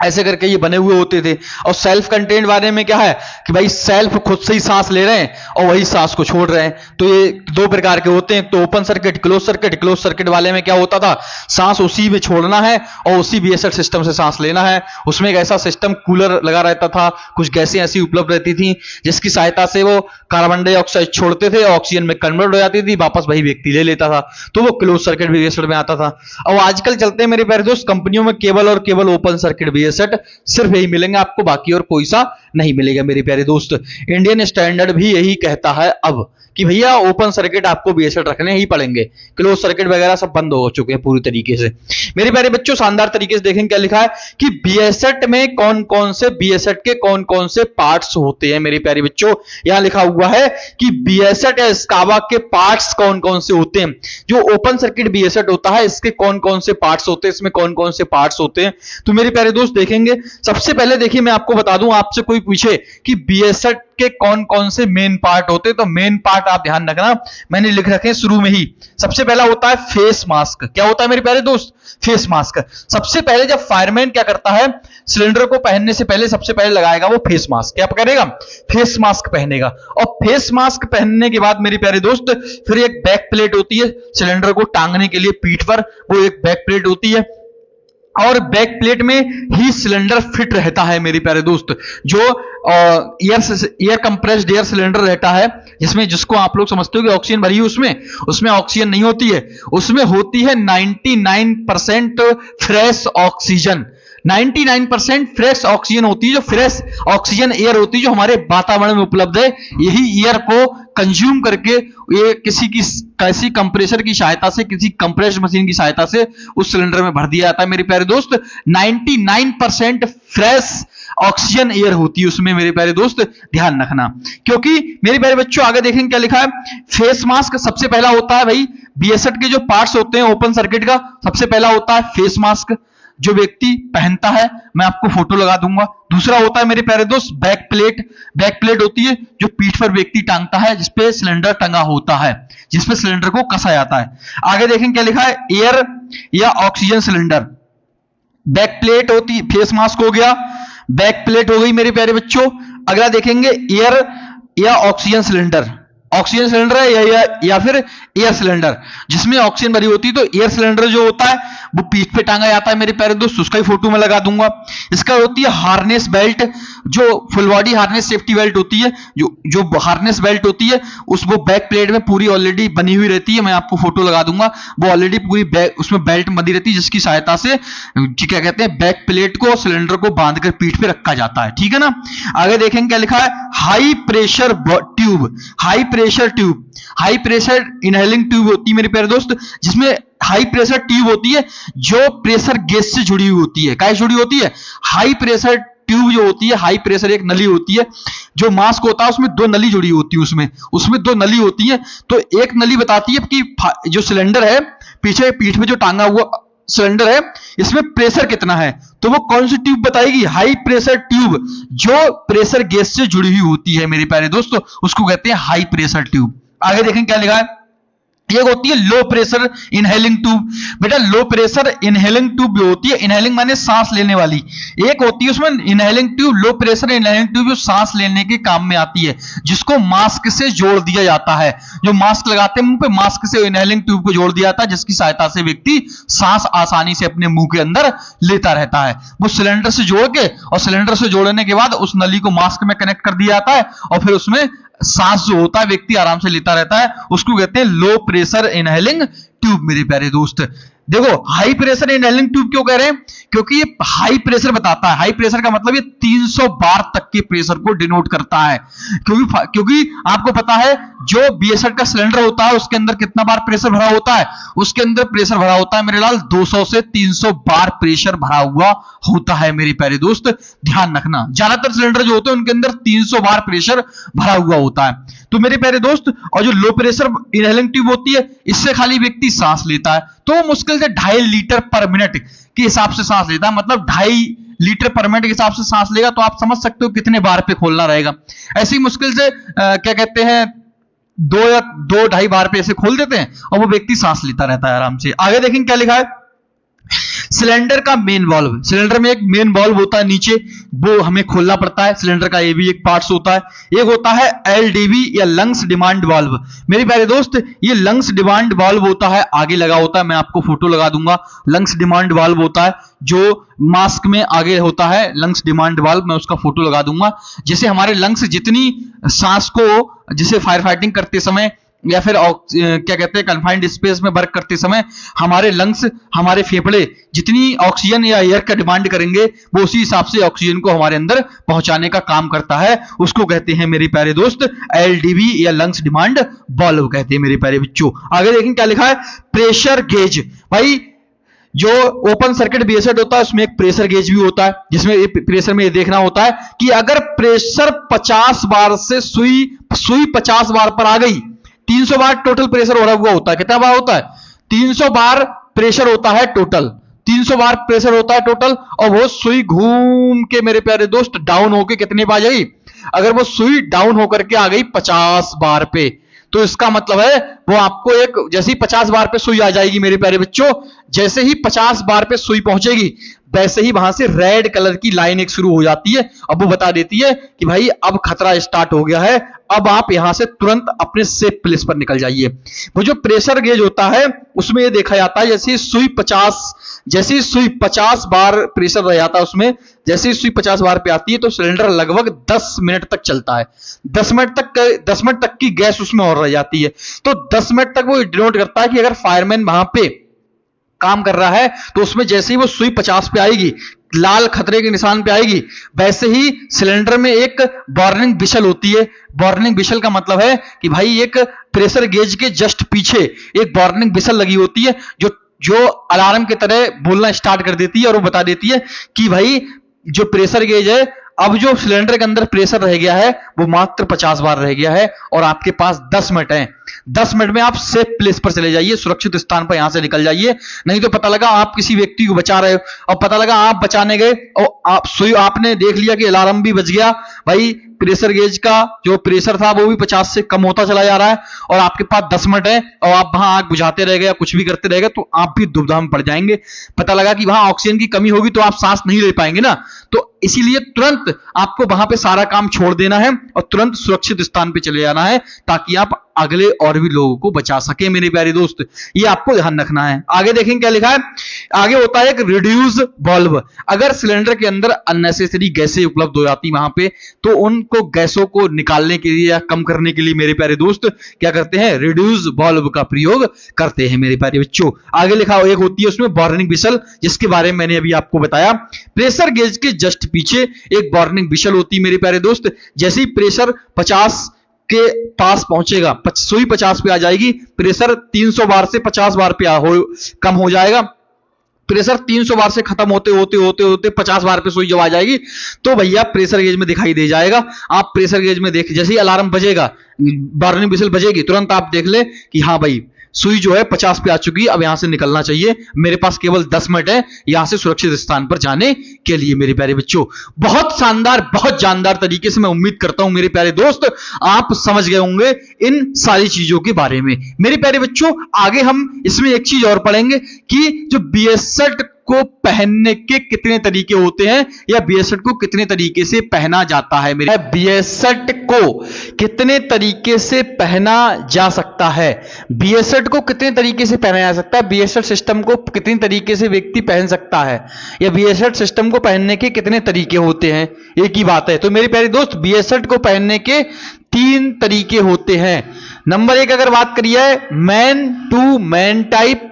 ऐसे करके ये बने हुए होते थे। और सेल्फ कंटेन्ड बारे में क्या है कि भाई सेल्फ खुद से ही सांस ले रहे हैं और वही सांस को छोड़ रहे हैं। तो ये दो प्रकार के होते हैं, तो open circuit, close circuit. Close circuit वाले में क्या होता था, सांस उसी में छोड़ना है और उसी BST सिस्टम से सांस लेना है। उसमें एक ऐसा सिस्टम कूलर लगा रहता था, कुछ गैसें ऐसी उपलब्ध रहती थी जिसकी सहायता से वो कार्बन डाइऑक्साइड छोड़ते थे, ऑक्सीजन में कन्वर्ट हो जाती थी, वापस वही व्यक्ति ले लेता था, तो वो क्लोज सर्किट BST में आता था। और आजकल चलते हैं मेरे प्यारे दोस्त कंपनियों में केवल और केवल ओपन सर्किट BST, सिर्फ यही मिलेंगे आपको, बाकी और कोई सा नहीं मिलेगा मेरे प्यारे दोस्त। इंडियन स्टैंडर्ड भी यही कहता है अब कि भैया ओपन सर्किट आपको BST रखने ही पड़ेंगे, क्लोज सर्किट वगैरह सब बंद हो चुके हैं पूरी तरीके से। मेरे प्यारे बच्चों, शानदार तरीके से देखेंगे क्या लिखा है कि BST में कौन कौन से, BST के कौन कौन से पार्ट्स होते हैं मेरे प्यारे बच्चों। यहां लिखा हुआ है कि BST या स्काबा के पार्ट्स कौन कौन से होते हैं। जो ओपन सर्किट BST होता है, इसके कौन कौन से पार्ट्स होते हैं, इसमें कौन कौन से पार्ट्स होते हैं, तो मेरे प्यारे दोस्त देखेंगे। सबसे पहले देखिए, मैं आपको बता दूं, आपसे कोई पूछे कि BST के कौन कौन से मेन पार्ट होते हैं, तो मेन पार्ट आप ध्यान रखना, मैंने लिख रखे हैं शुरू में ही। सबसे पहला होता है फेस मास्क। क्या होता है मेरे प्यारे दोस्त? Face mask. सबसे पहले जब फायरमैन क्या करता है, सिलेंडर को पहनने से पहले सबसे पहले लगाएगा वो फेस मास्क। क्या करेगा? फेस मास्क पहनेगा। और फेस मास्क पहनने के बाद मेरे प्यारे दोस्त फिर एक बैक प्लेट होती है सिलेंडर को टांगने के लिए पीठ पर, वो एक बैक प्लेट होती है और बैक प्लेट में ही सिलेंडर फिट रहता है मेरे प्यारे दोस्त। जो एयर कंप्रेस्ड एयर सिलेंडर रहता है, जिसको आप लोग समझते हो कि ऑक्सीजन भरी है, उसमें ऑक्सीजन नहीं होती है, उसमें होती है 99% फ्रेश ऑक्सीजन। 99% फ्रेश ऑक्सीजन होती है, जो फ्रेश ऑक्सीजन एयर होती है जो हमारे वातावरण में उपलब्ध है। यही एयर को कंज्यूम करके ये किसी कंप्रेसर की सहायता से, किसी कंप्रेस्ड मशीन की सहायता से उस सिलेंडर में भर दिया जाता है मेरे प्यारे दोस्त। 99% फ्रेश ऑक्सीजन एयर होती है उसमें मेरे प्यारे दोस्त, ध्यान रखना। क्योंकि मेरे प्यारे बच्चों आगे देखेंगे क्या लिखा है, फेस मास्क सबसे पहला होता है भाई। BST के जो पार्ट्स होते हैं ओपन सर्किट का, सबसे पहला होता है फेस मास्क जो व्यक्ति पहनता है, मैं आपको फोटो लगा दूंगा। दूसरा होता है मेरे प्यारे दोस्त बैक प्लेट होती है जो पीठ पर व्यक्ति टांगता है, जिसपे सिलेंडर टंगा होता है, जिसपे सिलेंडर को कसा जाता है। आगे देखें क्या लिखा है, एयर या ऑक्सीजन सिलेंडर। बैक प्लेट होती, फेस मास्क हो गया, बैक प्लेट हो गई मेरे प्यारे बच्चों। अगला देखेंगे एयर या ऑक्सीजन सिलेंडर। ऑक्सीजन सिलेंडर है या फिर एयर सिलेंडर जिसमें ऑक्सीजन भरी होती है। तो एयर सिलेंडर जो होता है वो पीठ पे टांगा जाता है मेरे प्यारे दोस्त, उसका ही फोटो मैं लगा दूंगा। इसका होती है हार्नेस बेल्ट, जो full body harness safety belt होती है, जो हार्नेस बेल्ट होती है वो बैक प्लेट में पूरी ऑलरेडी बनी हुई रहती है, मैं आपको फोटो लगा दूंगा। वो ऑलरेडी पूरी उसमें बेल्ट बंधी रहती है जिसकी सहायता से क्या कहते हैं बैक प्लेट को सिलेंडर को बांधकर पीठ पे रखा जाता है, ठीक है ना। आगे देखेंगे क्या लिखा है, high pressure tube. High pressure tube, high pressure inhaling tube होती है मेरे प्यारे दोस्त, जिसमें हाई प्रेशर ट्यूब होती है जो प्रेशर गैस से जुड़ी हुई होती है। क्या जुड़ी होती है? हाई प्रेशर ट्यूब जो होती है, हाई प्रेशर एक नली होती है, जो मास्क होता है उसमें दो नली जुड़ी होती है, उसमें दो नली होती है। तो एक नली बताती है कि जो सिलेंडर है पीछे पीठ में जो टांगा हुआ सिलेंडर है इसमें प्रेशर कितना है, तो वो कौन सी ट्यूब बताएगी? हाई प्रेशर ट्यूब, जो प्रेशर गैस से जुड़ी हुई होती है मेरे प्यारे दोस्तों, उसको कहते हैं हाई प्रेशर ट्यूब। आगे देखें क्या लिखा है, एक होती है लो प्रेशर इनहेलिंग ट्यूब। बेटा लो प्रेशर इनहेलिंग ट्यूब जो होती है, इनहेलिंग माने सांस लेने वाली, एक होती है उसमें inhaling tube, low pressure inhaling tube जो सांस लेने के काम में आती है, जिसको मास्क से जोड़ दिया जाता है। जो मास्क लगाते हैं मुंह पे, मास्क से इनहेलिंग ट्यूब को जोड़ दिया जाता है, जिसकी सहायता से व्यक्ति सांस आसानी से अपने मुंह के अंदर लेता रहता है। वो सिलेंडर से जोड़ के और सिलेंडर से जोड़ने के बाद उस नली को मास्क में कनेक्ट कर दिया जाता है और फिर उसमें सांस जो होता है व्यक्ति आराम से लेता रहता है, उसको कहते हैं लो प्रेशर इनहेलिंग ट्यूब मेरे प्यारे दोस्त। देखो हाई प्रेशर इनहेलिंग ट्यूब क्यों कह रहे हैं? क्योंकि ये हाई प्रेशर बताता है। हाई प्रेशर का मतलब ये 300 बार तक के प्रेशर को डिनोट करता है, क्योंकि आपको पता है जो BSH का सिलेंडर होता है उसके अंदर कितना बार प्रेशर भरा होता है? उसके अंदर प्रेशर भरा होता है मेरे लाल 200 से 300 बार प्रेशर भरा हुआ होता है मेरे प्यारे दोस्त, ध्यान रखना। ज्यादातर सिलेंडर जो होते हैं उनके अंदर 300 बार प्रेशर भरा हुआ होता है। तो मेरे प्यारे दोस्त, और जो लो प्रेशर इनहेलिंग ट्यूब होती है इससे खाली व्यक्ति सांस लेता है, तो मुश्किल से 2.5 लीटर पर मिनट के हिसाब से सांस लेता है, मतलब 2.5 लीटर पर मिनट के हिसाब से सांस लेगा, तो आप समझ सकते हो कितने बार पे खोलना रहेगा। ऐसे ही मुश्किल से क्या कहते हैं 2-2.5 बार पे ऐसे खोल देते हैं और वो व्यक्ति सांस लेता रहता है आराम से। आगे देखेंगे क्या लिखा है, सिलेंडर का मेन वाल्व। सिलेंडर में एक मेन वाल्व होता है नीचे, वो हमें खोलना पड़ता है। सिलेंडर का ये भी एक पार्ट्स होता है। एक होता है LDV या लंग्स डिमांड वाल्व। मेरे प्यारे दोस्त, ये लंग्स डिमांड वाल्व होता है, आगे लगा होता है, मैं आपको फोटो लगा दूंगा। लंग्स डिमांड वाल्व होता है जो मास्क में आगे होता है, लंग्स डिमांड वाल्व, मैं उसका फोटो लगा दूंगा। जैसे हमारे लंग्स जितनी सांस को, जैसे फायर फाइटिंग करते समय या फिर क्या कहते हैं कन्फाइंड स्पेस में वर्क करते समय हमारे लंग्स, हमारे फेफड़े जितनी ऑक्सीजन या एयर का डिमांड करेंगे वो उसी हिसाब से ऑक्सीजन को हमारे अंदर पहुंचाने का काम करता है, उसको कहते हैं मेरे प्यारे दोस्त LDV या लंग्स डिमांड वाल्व कहते हैं मेरे प्यारे बच्चों। आगे देखें क्या लिखा है, प्रेशर गेज। भाई जो ओपन सर्किट BSH होता है उसमें एक प्रेशर गेज भी होता है, जिसमें प्रेशर में ये देखना होता है कि अगर प्रेशर 50 बार से सुई 50 बार पर आ गई, 300 बार टोटल प्रेशर हो रहा हुआ होता है। कितना बार होता है? 300 बार प्रेशर होता है टोटल, 300 बार प्रेशर होता है टोटल। और वो सुई घूम के मेरे प्यारे दोस्त डाउन होके कितने पे आ जाएगी? अगर वो सुई डाउन होकर के आ गई 50 बार पे, तो इसका मतलब है वो आपको एक, जैसे ही 50 बार पे सुई आ जाएगी मेरे प्यारे बच्चों, जैसे ही 50 बार पे सुई पहुंचेगी वैसे ही वहां से रेड कलर की लाइन एक शुरू हो जाती है। अब वो बता देती है कि भाई अब खतरा स्टार्ट हो गया है, अब आप यहां से तुरंत अपने सेफ प्लेस पर निकल जाइए। वो जो प्रेशर गेज होता है उसमें ये देखा जाता है जैसे सुई 50 बार प्रेशर रह जाता है उसमें, जैसे ही सुई 50 बार पे आती है तो सिलेंडर लगभग 10 मिनट तक चलता है। 10 मिनट तक की गैस उसमें और रह जाती है। तो 10 मिनट तक वो डिनोट करता है कि अगर फायरमैन वहां पे काम कर रहा है तो उसमें जैसे ही वो सुई 50 पे आएगी, लाल खतरे के निशान पे आएगी, वैसे ही सिलेंडर में एक वार्निंग विशल होती है। वार्निंग विशल का मतलब है कि भाई एक प्रेशर गेज के जस्ट पीछे एक वार्निंग विशल लगी होती है जो अलार्म की तरह बोलना स्टार्ट कर देती है और वो बता देती है कि भाई जो प्रेशर गेज है, अब जो सिलेंडर के अंदर प्रेशर रह गया है वो मात्र 50 बार रह गया है और आपके पास 10 मिनट है। 10 मिनट में आप सेफ प्लेस पर चले जाइए, सुरक्षित स्थान पर यहां से निकल जाइए। नहीं तो पता लगा आप किसी व्यक्ति को बचा रहे हो और पता लगा आप बचाने गए और आपने देख लिया कि अलार्म भी बज गया, भाई प्रेशर गेज का जो प्रेशर था वो भी 50 से कम होता चला जा रहा है और आपके पास 10 मिनट है और आप वहां आग बुझाते रह गए या कुछ भी करते रह गए, तो आप भी दुविधा में पड़ जाएंगे। पता लगा कि वहां ऑक्सीजन की कमी होगी तो आप सांस नहीं ले पाएंगे ना, तो इसीलिए तुरंत आपको वहां पे सारा काम छोड़ देना है और तुरंत सुरक्षित स्थान पे चले जाना है ताकि आप अगले और भी लोगों को बचा सके मेरे प्यारे दोस्त। ये आपको ध्यान रखना है। आगे देखेंगे क्या लिखा है। आगे होता है एक रिड्यूस वाल्व। अगर सिलेंडर के अंदर अननेसेसरी गैसें उपलब्ध हो जाती वहां पे, तो उनको गैसों को निकालने के लिए या कम करने के लिए मेरे प्यारे दोस्त क्या करते हैं, रिड्यूस वाल्व का प्रयोग करते हैं मेरे प्यारे बच्चों। आगे लिखा एक होती है उसमें वार्निंग विसल, जिसके बारे में मैंने अभी आपको बताया। प्रेशर गेज के जस्ट पीछे एक वार्निंग विसल होती है मेरे प्यारे दोस्त। जैसे ही प्रेशर 50 के पास पहुंचेगा, सुई 50 पे आ जाएगी, प्रेशर 300 बार से 50 बार पे कम हो जाएगा। प्रेशर 300 बार से खत्म होते होते होते होते 50 बार पे सुई जब आ जाएगी, तो भैया प्रेशर गेज में दिखाई दे जाएगा। आप प्रेशर गेज में देख, जैसे ही अलार्म बजेगा, वार्निंग विसल बजेगी, तुरंत आप देख ले कि हाँ भाई सुई जो है 50 पे आ चुकी है, अब यहां से निकलना चाहिए, मेरे पास केवल 10 मिनट है यहां से सुरक्षित स्थान पर जाने के लिए मेरे प्यारे बच्चों। बहुत शानदार, बहुत जानदार तरीके से मैं उम्मीद करता हूं मेरे प्यारे दोस्त आप समझ गए होंगे इन सारी चीजों के बारे में। मेरे प्यारे बच्चों आगे हम इसमें एक चीज और पढ़ेंगे कि जो BS शर्ट को पहनने के कितने तरीके होते हैं, या BS शर्ट को कितने तरीके से पहना जाता है। मेरे BS शर्ट को कितने तरीके से पहना जा सकता है, BS शर्ट को कितने तरीके से पहना जा सकता है, BS शर्ट सिस्टम को कितने तरीके से व्यक्ति पहन सकता है, या BS शर्ट सिस्टम को पहनने के कितने तरीके होते हैं, एक ही बात है। तो मेरे प्यारे दोस्त BS शर्ट को पहनने के 3 तरीके होते हैं। नंबर 1 अगर बात करिए मैन टू मैन टाइप,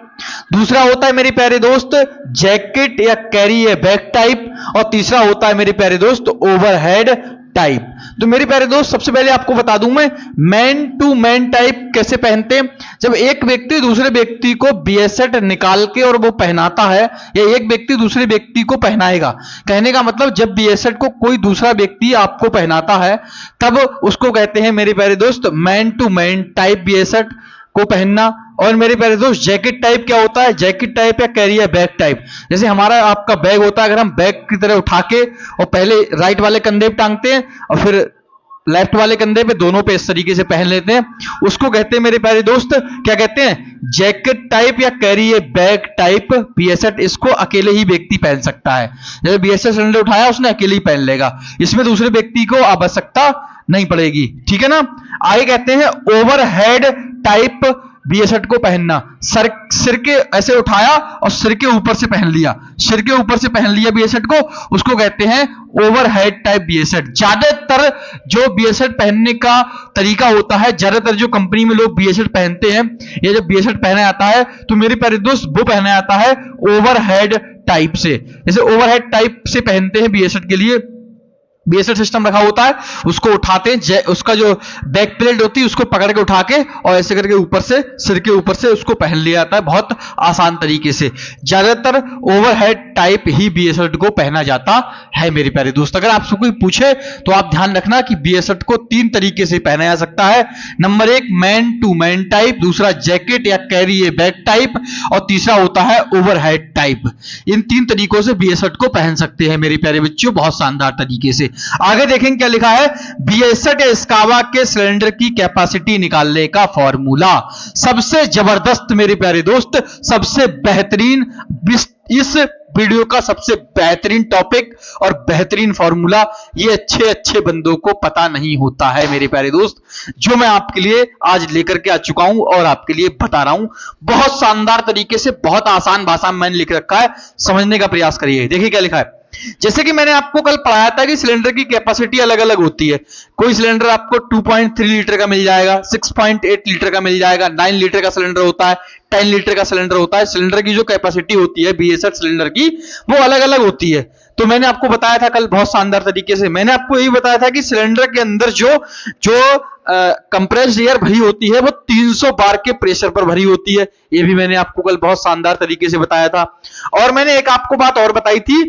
दूसरा होता है मेरे प्यारे दोस्त जैकेट या कैरी ए बैग टाइप, और तीसरा होता है मेरे प्यारे दोस्त ओवरहेड टाइप। तो मेरे प्यारे दोस्त सबसे पहले आपको बता दूं मैं मैन टू मैन टाइप कैसे पहनते हैं। जब एक व्यक्ति दूसरे व्यक्ति को BS शर्ट निकाल के और वो पहनाता है, या एक व्यक्ति दूसरे व्यक्ति को पहनाएगा, कहने का मतलब जब BS शर्ट को कोई दूसरा व्यक्ति आपको पहनाता है, तब उसको कहते हैं मेरे प्यारे दोस्त man to man type BS shirt को पहनना। और मेरे प्यारे दोस्त जैकेट टाइप क्या होता है, जैकेट टाइप या कैरी या बैग टाइप। जैसे हमारा आपका बैग होता है, अगर हम बैग की तरह उठा के और पहले राइट वाले कंधे पे टांगते हैं और फिर लेफ्ट वाले कंधे पे, दोनों पे इस तरीके से पहन लेते हैं, उसको कहते हैं मेरे प्यारे दोस्त क्या कहते हैं, जैकेट टाइप या carry a bag type BS shirt. इसको अकेले ही व्यक्ति पहन सकता है। जैसे BS शर्ट सिलेंडर उठाया उसने अकेले ही पहन लेगा, इसमें दूसरे व्यक्ति को आवश्यकता नहीं पड़ेगी, ठीक है ना। आगे कहते हैं ओवरहेड टाइप BS शर्ट को पहनना, सिर के ऐसे उठाया और सिर के ऊपर से पहन लिया, सिर के ऊपर से पहन लिया BS शर्ट को, उसको कहते हैं ओवरहेड टाइप BS शर्ट। ज्यादातर जो BS शर्ट पहनने का तरीका होता है, ज्यादातर जो कंपनी में लोग BS शर्ट पहनते हैं, या जब BS शर्ट पहना जाता है तो मेरे प्यारे दोस्त वो पहना जाता है ओवरहेड टाइप से। जैसे ओवरहेड टाइप से पहनते हैं BS शर्ट के लिए, BS शर्ट सिस्टम रखा होता है, उसको उठाते हैं, उसका जो बैक प्लेट होती है उसको पकड़ के उठा के और ऐसे करके ऊपर से, सिर के ऊपर से उसको पहन लिया जाता है, बहुत आसान तरीके से। ज्यादातर ओवरहेड टाइप ही BS शर्ट को पहना जाता है मेरे प्यारे दोस्त। अगर आपसे कोई पूछे तो आप ध्यान रखना कि BS शर्ट को 3 तरीके से पहना जा सकता है। Number 1 man to man type, दूसरा जैकेट या कैरी ए बैग टाइप, और तीसरा होता है ओवरहेड टाइप। इन 3 तरीकों से BS शर्ट को पहन सकते हैं मेरे प्यारे बच्चों, बहुत शानदार तरीके से। आगे देखेंगे क्या लिखा है, BS शर्ट या स्कावा के सिलेंडर की कैपेसिटी निकालने का फॉर्मूला। सबसे जबरदस्त मेरे प्यारे दोस्त, सबसे बेहतरीन, इस वीडियो का सबसे बेहतरीन टॉपिक और बेहतरीन फॉर्मूला, ये अच्छे अच्छे बंदों को पता नहीं होता है मेरे प्यारे दोस्त, जो मैं आपके लिए आज लेकर के आ चुका हूं और आपके लिए बता रहा हूं। बहुत शानदार तरीके से, बहुत आसान भाषा में मैंने लिख रखा है, समझने का प्रयास करिए। देखिए क्या लिखा है। जैसे कि मैंने आपको कल पढ़ाया था कि सिलेंडर की कैपेसिटी अलग अलग होती है। कोई सिलेंडर आपको 2.3 लीटर का मिल जाएगा, 6.8 लीटर का मिल जाएगा, 9 लीटर का सिलेंडर होता है, 10 लीटर का सिलेंडर होता है। सिलेंडर की जो कैपेसिटी होती है BS शर्ट सिलेंडर की, वो अलग अलग होती है। तो मैंने आपको बताया था कल बहुत शानदार तरीके से, मैंने आपको यही बताया था कि सिलेंडर के अंदर जो कंप्रेस्ड एयर भरी होती है वो 300 बार के प्रेशर पर भरी होती है। ये भी मैंने आपको कल बहुत शानदार तरीके से बताया था। और मैंने एक आपको बात और बताई थी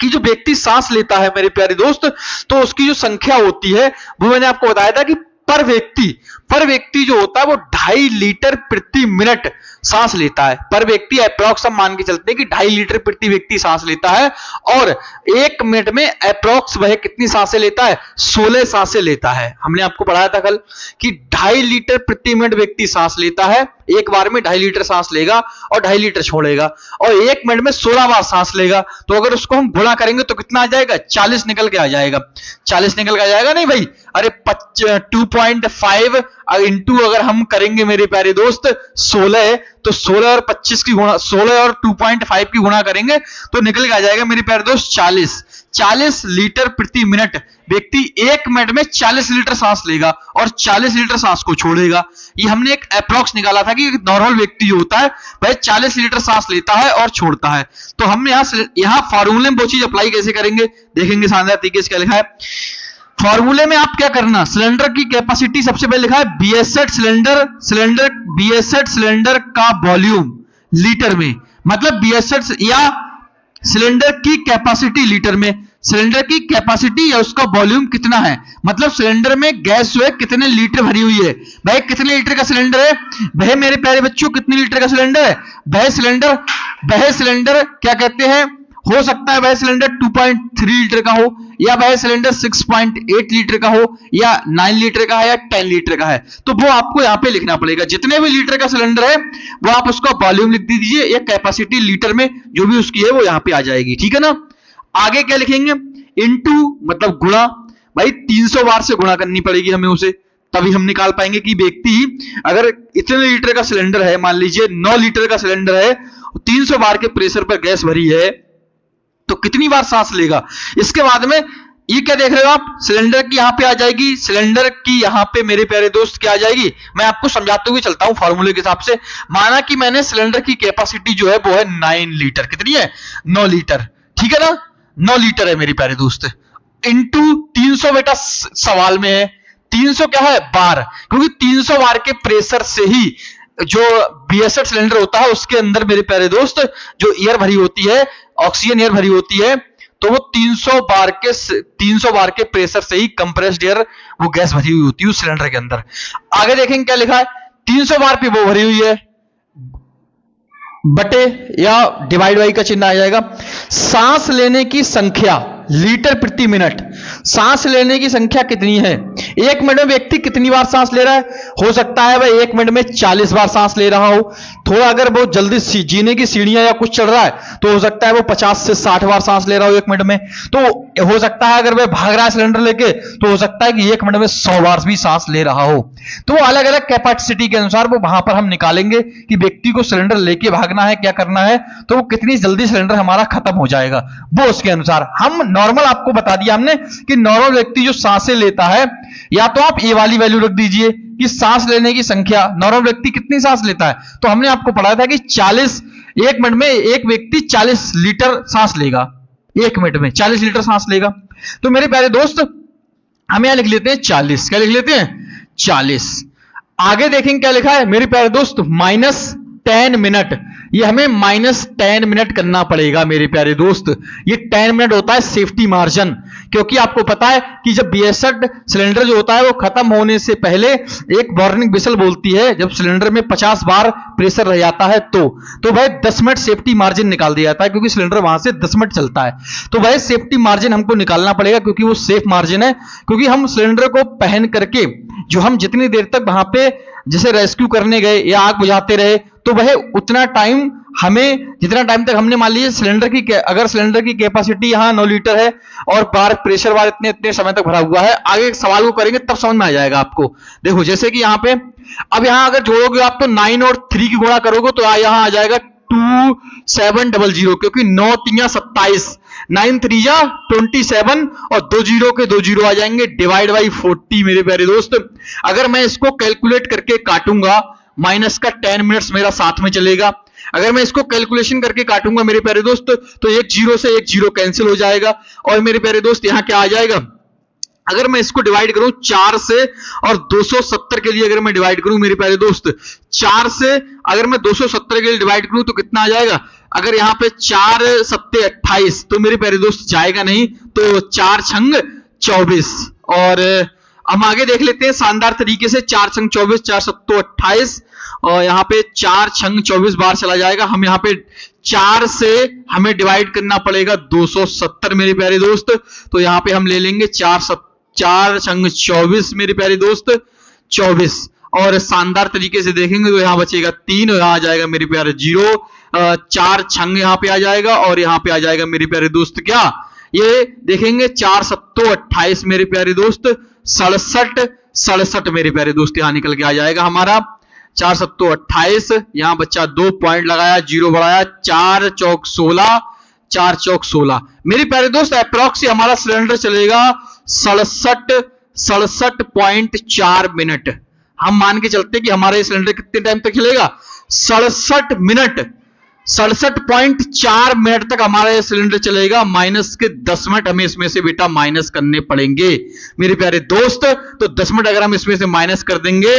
कि जो व्यक्ति सांस लेता है मेरे प्यारे दोस्त, तो उसकी जो संख्या होती है वो मैंने आपको बताया था कि पर व्यक्ति जो होता है वो 2.5 लीटर प्रति मिनट सांस लेता है। पर व्यक्ति अप्रॉक्स हम मान के चलते हैं कि 2.5 लीटर प्रति व्यक्ति सांस लेता है, और 1 मिनट में अप्रॉक्स वह कितनी सांसें लेता है, 16 सांसें लेता है। हमने आपको पढ़ाया था कल कि 2.5 लीटर प्रति मिनट व्यक्ति सांस लेता है, एक बार में 2.5 लीटर सांस लेगा और 2.5 लीटर छोड़ेगा, और 1 मिनट में 16 बार सांस लेगा। तो अगर उसको हम गुणा करेंगे तो कितना आ जाएगा, 40 निकल के आ जाएगा। 40 निकल के आ जाएगा नहीं भाई। अरे 2.5 इंटू अगर हम करेंगे मेरे प्यारे दोस्त 16 है, तो 16 और 25 की गुणा, 16 और 2.5 की गुणा करेंगे तो निकल के आ जाएगा मेरे प्यारे दोस्त 40 लीटर प्रति मिनट। व्यक्ति 1 मिनट में 40 लीटर सांस लेगा और 40 लीटर सांस को छोड़ेगा। ये हमने एक अप्रॉक्स निकाला था कि नॉर्मल व्यक्ति जो होता है वह 40 लीटर सांस लेता है और छोड़ता है। तो हम यहाँ फार्मूले में वो चीज अप्लाई कैसे करेंगे देखेंगे शानदार तरीके से। क्या लिखा है फॉर्मूले में, आप क्या करना, सिलेंडर की कैपेसिटी सबसे पहले लिखा है बीएसएट सिलेंडर का वॉल्यूम लीटर में, मतलब बीएसएट या सिलेंडर की कैपेसिटी लीटर में, सिलेंडर की कैपेसिटी या उसका वॉल्यूम कितना है, मतलब सिलेंडर में गैस जो है कितने लीटर भरी हुई है। भाई कितने लीटर का सिलेंडर है, वह मेरे प्यारे बच्चों कितने लीटर का सिलेंडर है, वह सिलेंडर क्या कहते हैं, हो सकता है वह सिलेंडर 2.3 लीटर का हो, या वह सिलेंडर 6.8 लीटर का हो, या 9 लीटर का है, या 10 लीटर का है। तो वो आपको यहां पे लिखना पड़ेगा, जितने भी लीटर का सिलेंडर है वो आप उसका वॉल्यूम लिख दीजिए, या कैपेसिटी लीटर में जो भी उसकी है वो यहां पे आ जाएगी, ठीक है ना। आगे क्या लिखेंगे, इनटू मतलब गुणा, भाई 300 बार से गुणा करनी पड़ेगी हमें उसे, तभी हम निकाल पाएंगे कि व्यक्ति अगर इतने लीटर का सिलेंडर है, मान लीजिए 9 लीटर का सिलेंडर है, 300 बार के प्रेशर पर गैस भरी है, तो कितनी बार सांस लेगा। इसके बाद में ये क्या देख रहे हो आप, सिलेंडर की यहां पे आ जाएगी, सिलेंडर की यहां पे मेरे प्यारे दोस्त क्या आ जाएगी, मैं आपको समझाते हुए चलता हूं फॉर्मूले के हिसाब से। माना कि मैंने सिलेंडर की कैपेसिटी जो है वो है 9 लीटर, कितनी है 9 लीटर, ठीक है ना, 9 लीटर है मेरे प्यारे दोस्त, इंटू 300, बेटा सवाल में है 300 क्या है बार, क्योंकि 300 बार के प्रेशर से ही जो बीएसएट सिलेंडर होता है उसके अंदर मेरे प्यारे दोस्त जो एयर भरी होती है, ऑक्सीजन एयर भरी होती है, तो वो 300 बार के प्रेशर से ही कंप्रेस्ड एयर वो गैस भरी हुई होती है उस सिलेंडर के अंदर। आगे देखेंगे क्या लिखा है, 300 बार पे वो भरी हुई है, बटे या डिवाइड बाई का चिन्ह आ जाएगा। सांस लेने की संख्या लीटर प्रति मिनट, सांस लेने की संख्या कितनी है, 1 मिनट में व्यक्ति कितनी बार सांस ले रहा है, हो सकता है वह 1 मिनट में 40 बार सांस ले रहा हो, थोड़ा अगर वो जल्दी जीने की सीढ़ियां या कुछ चढ़ रहा है तो हो सकता है वो 50 से 60 बार सांस ले रहा हो 1 मिनट में, तो हो सकता है अगर वह भाग रहा है सिलेंडर लेके तो हो सकता है कि 1 मिनट में 100 बार भी सांस ले रहा हो। तो अलग अलग कैपेसिटी के अनुसार वो वहां पर हम निकालेंगे कि व्यक्ति को सिलेंडर लेके भागना है, क्या करना है, तो वो कितनी जल्दी सिलेंडर हमारा खत्म हो जाएगा, वो उसके अनुसार। हम नॉर्मल आपको बता दिया हमने कि नॉर्मल व्यक्ति जो सांसें लेता है, या तो आप ये वाली वैल्यू रख दीजिए कि सांस लेने की संख्या, नॉर्मल व्यक्ति कितनी सांस लेता है, तो हमने आपको पढ़ाया था कि 40, 1 मिनट में एक व्यक्ति 40 लीटर सांस लेगा, 1 मिनट में 40 लीटर सांस लेगा। तो मेरे प्यारे दोस्त हम यहां लिख लेते हैं 40, क्या लिख लेते हैं 40। आगे देखेंगे क्या लिखा है मेरे प्यारे दोस्त, -10 मिनट, ये हमें -10 मिनट करना पड़ेगा मेरे प्यारे दोस्त। ये 10 मिनट होता है सेफ्टी मार्जिन, क्योंकि आपको पता है कि जब बीएसएट सिलेंडर जो होता है वो खत्म होने से पहले एक वार्निंग विसल बोलती है, जब सिलेंडर में 50 बार प्रेशर रह जाता है तो भाई 10 मिनट सेफ्टी मार्जिन निकाल दिया जाता है, क्योंकि सिलेंडर वहां से 10 मिनट चलता है। तो भाई सेफ्टी मार्जिन हमको निकालना पड़ेगा, क्योंकि वो सेफ मार्जिन है, क्योंकि हम सिलेंडर को पहन करके जो हम जितनी देर तक वहां पे जैसे रेस्क्यू करने गए या आग बुझाते रहे, तो वह उतना टाइम हमें, जितना टाइम तक हमने मान लीजिए सिलेंडर की, अगर सिलेंडर की कैपेसिटी यहाँ 9 लीटर है और बार प्रेशर बार इतने समय तक भरा हुआ है, आगे सवाल को करेंगे तब समझ में आ जाएगा आपको। देखो जैसे कि यहाँ पे अब यहाँ अगर जोड़ोगे आप तो 9 और 3 की गुणा करोगे तो यहाँ आ जाएगा 2700, क्योंकि 9 3 27, 9 3 27 और 2 जीरो के 2 जीरो आ जाएंगे, डिवाइड बाई 40 मेरे प्यारे दोस्त। अगर मैं इसको कैलकुलेट करके काटूंगा, माइनस का 10 मिनट्स मेरा साथ में चलेगा। अगर मैं इसको कैलकुलेशन करके काटूंगा मेरे प्यारे दोस्त, तो एक जीरो से एक जीरो कैंसिल हो जाएगा, और मेरे प्यारे दोस्त यहाँ क्या आ जाएगा, अगर मैं इसको डिवाइड करूं 4 से और 270 के लिए अगर मैं डिवाइड करूं मेरे प्यारे दोस्त, 4 से अगर मैं 270 के लिए डिवाइड करूं तो कितना आ जाएगा, अगर यहाँ पे 4 सत्ते 28 तो मेरे प्यारे दोस्त जाएगा नहीं, तो 4 छंग 24। और हम आगे देख लेते हैं शानदार तरीके से, 4 छंग 24, 4 सत्तो 28 और यहाँ पे 4 छंग 24 बार चला जाएगा। हम यहाँ पे 4 से हमें डिवाइड करना पड़ेगा 270 मेरे प्यारे दोस्त, तो यहाँ पे हम ले लेंगे 4 छंग 24 मेरे प्यारे दोस्त 24, और शानदार तरीके से देखेंगे तो यहाँ बचेगा 3 और यहाँ आ जाएगा मेरे प्यारे 0, 4 छंग यहाँ पे आ जाएगा और यहाँ पे आ जाएगा मेरे प्यारे दोस्त क्या, ये देखेंगे 4 सत्तो 28 मेरे प्यारे दोस्त, 67 मेरे प्यारे दोस्त यहां निकल के आ जाएगा हमारा 4 सत्तो 28। यहां बच्चा 2 पॉइंट लगाया, 0 बढ़ाया, 4 चौक 16, 4 चौक 16 मेरे प्यारे दोस्त। अप्रॉक्स हमारा सिलेंडर चलेगा 67.4 मिनट। हम मान के चलते कि हमारा ये सिलेंडर कितने टाइम तक चलेगा, 67 मिनट, 67.4 मिनट तक हमारा ये सिलेंडर चलेगा। माइनस के 10 मिनट हमें इसमें से बेटा माइनस करने पड़ेंगे मेरे प्यारे दोस्त। तो 10 मिनट अगर हम इसमें से माइनस कर देंगे,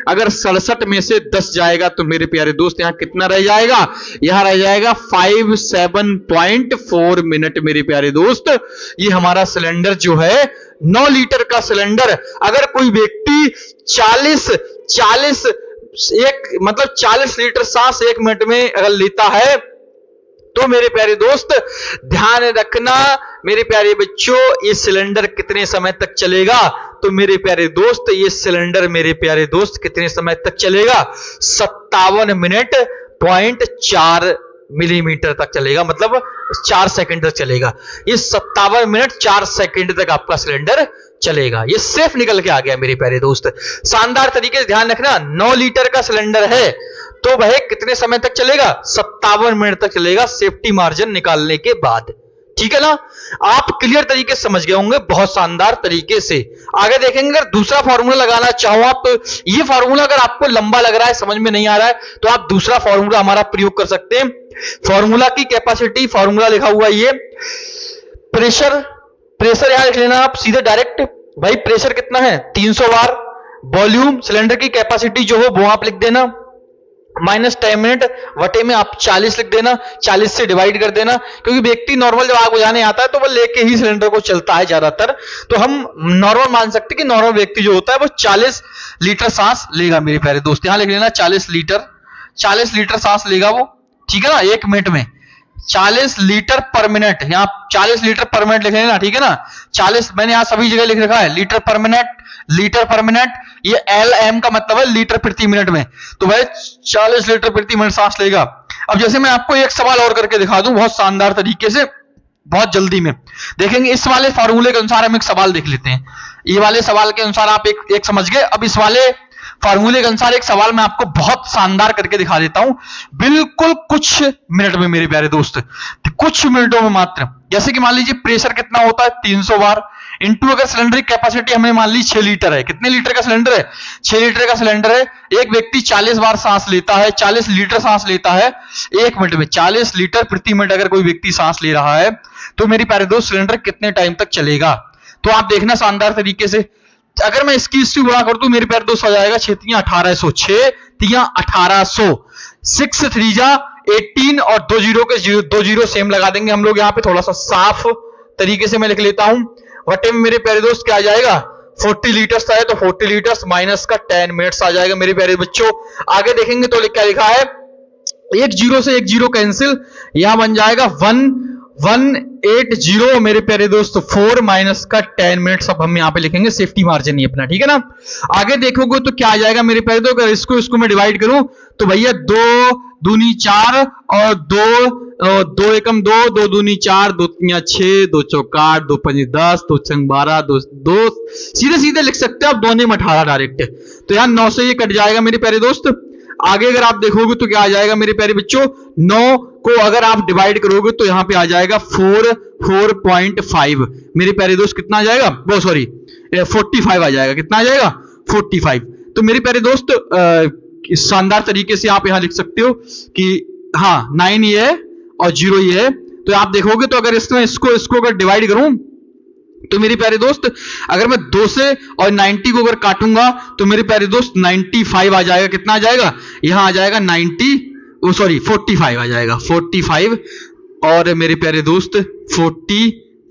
अगर 67 में से 10 जाएगा तो मेरे प्यारे दोस्त यहां कितना रह जाएगा, यहां रह जाएगा 57.4 मिनट मेरे प्यारे दोस्त। ये हमारा सिलेंडर जो है 9 लीटर का सिलेंडर, अगर कोई व्यक्ति 40 लीटर सांस 1 मिनट में अगर लेता है तो मेरे प्यारे दोस्त ध्यान रखना मेरे प्यारे बच्चों, ये सिलेंडर कितने समय तक चलेगा। तो मेरे प्यारे दोस्त ये सिलेंडर मेरे प्यारे दोस्त कितने समय तक चलेगा, 57 मिनट पॉइंट 4 मिलीमीटर तक चलेगा, मतलब 4 सेकंड तक चलेगा। ये 57 मिनट 4 सेकंड तक आपका सिलेंडर चलेगा। ये सेफ निकल के आ गया मेरे प्यारे दोस्त। शानदार तरीके से ध्यान रखना, 9 लीटर का सिलेंडर है तो वह कितने समय तक चलेगा, 57 मिनट तक चलेगा सेफ्टी मार्जिन निकालने के बाद। ठीक है ना, आप क्लियर तरीके से समझ गए होंगे बहुत शानदार तरीके से। आगे देखेंगे, अगर दूसरा फॉर्मूला लगाना चाहो आप, तो ये फॉर्मूला अगर आपको लंबा लग रहा है, समझ में नहीं आ रहा है, तो आप दूसरा फॉर्मूला हमारा प्रयोग कर सकते हैं। फॉर्मूला की कैपेसिटी, फॉर्मूला लिखा हुआ ये प्रेशर यहां लिख लेना आप सीधे डायरेक्ट। भाई प्रेशर कितना है 300 बार, वॉल्यूम सिलेंडर की कैपेसिटी जो हो वो आप लिख देना, माइनस 10 मिनट वटे में आप 40 लिख देना, 40 से डिवाइड कर देना, क्योंकि व्यक्ति नॉर्मल जब आग बुझाने आता है तो वो लेके ही सिलेंडर को चलता है ज्यादातर, तो हम नॉर्मल मान सकते कि नॉर्मल व्यक्ति जो होता है वो 40 लीटर सांस लेगा मेरे प्यारे दोस्त। यहां लिख लेना 40 लीटर सांस लेगा वो, ठीक है ना, 1 मिनट में 40 लीटर पर मिनट, यहां 40 लीटर पर मिनट लिख लेना, ठीक है ना। 40 मैंने यहां सभी जगह लिख रखा है लीटर पर मिनट, ये LM का मतलब है लीटर प्रति मिनट में, तो वह 40 लीटर प्रति मिनट सांस लेगा। अब जैसे मैं आपको एक सवाल और करके दिखा दूं बहुत शानदार तरीके से, बहुत जल्दी में देखेंगे। इस वाले फार्मूले के अनुसार हम एक सवाल देख लेते हैं। ये वाले सवाल के अनुसार आप एक समझ गए। अब इस वाले फार्मूले के अनुसार एक सवाल मैं आपको बहुत शानदार करके दिखा देता हूं, बिल्कुल कुछ मिनट में मेरे प्यारे दोस्त, कुछ मिनटों में मात्र। जैसे कि मान लीजिए प्रेशर कितना होता है 300 बार, इंटू अगर सिलेंडर की कैपेसिटी हमें मान ली 6 लीटर है। कितने लीटर का सिलेंडर है, 6 लीटर का सिलेंडर है। एक व्यक्ति 40 बार सांस लेता है, 40 लीटर सांस लेता है 1 मिनट में, 40 लीटर प्रति मिनट अगर कोई व्यक्ति सांस ले रहा है तो मेरे प्यारे दोस्त सिलेंडर कितने टाइम तक चलेगा। तो आप देखना शानदार तरीके से, अगर मैं इसकी हिस्ट्री गुणा कर दूं मेरे प्यारे दोस्त आ जाएगा 6 3 1800, 6 3 1800, 6 3 जा 18 और 2 जीरो सेम लगा देंगे हम लोग यहाँ पे। थोड़ा सा साफ तरीके से मैं लिख लेता हूं, वटे में मेरे प्यारे दोस्त क्या आ जाएगा 40 लीटर्स है तो 40 लीटर्स माइनस का 10 मिनट्स आ जाएगा मेरे प्यारे बच्चों। आगे देखेंगे तो क्या लिखा है, 1 जीरो से 1 जीरो कैंसिल, यहां बन जाएगा 180 मेरे प्यारे दोस्त 4 माइनस का 10 मिनट्स। अब हम यहाँ पे लिखेंगे सेफ्टी मार्जिन ही अपना, ठीक है ना। आगे देखोगे तो क्या आ जाएगा मेरे प्यारे दोस्त, अगर इसको मैं डिवाइड करूं तो भैया 2 दूनी 4 और 2 एकम 2, 2 दूनी 4, 2 तिया 6, 2 चौक 8, 2 पंजे 10, 2 छंग 12, 2 सीधे लिख सकते हो आप, 2 ने 18 डायरेक्ट। तो यहाँ 9 से ये कट जाएगा मेरे प्यारे दोस्त। आगे अगर आप देखोगे तो क्या आ जाएगा मेरे प्यारे बच्चों, 9 को अगर आप डिवाइड करोगे तो यहां पे आ जाएगा 4.5 मेरे प्यारे दोस्त। कितना आ जाएगा, वो सॉरी 45 आ जाएगा। कितना आ जाएगा 45। तो मेरे प्यारे दोस्त शानदार तरीके से आप यहां लिख सकते हो कि हाँ 9 ये है और 0 ये है। तो आप देखोगे तो अगर इसमें इसको अगर डिवाइड करूं तो मेरे प्यारे दोस्त अगर मैं 2 से और 90 को अगर काटूंगा तो मेरे प्यारे दोस्त 95 आ जाएगा। कितना आ जाएगा, यहां आ जाएगा 45 आ जाएगा, 45 और मेरे प्यारे दोस्त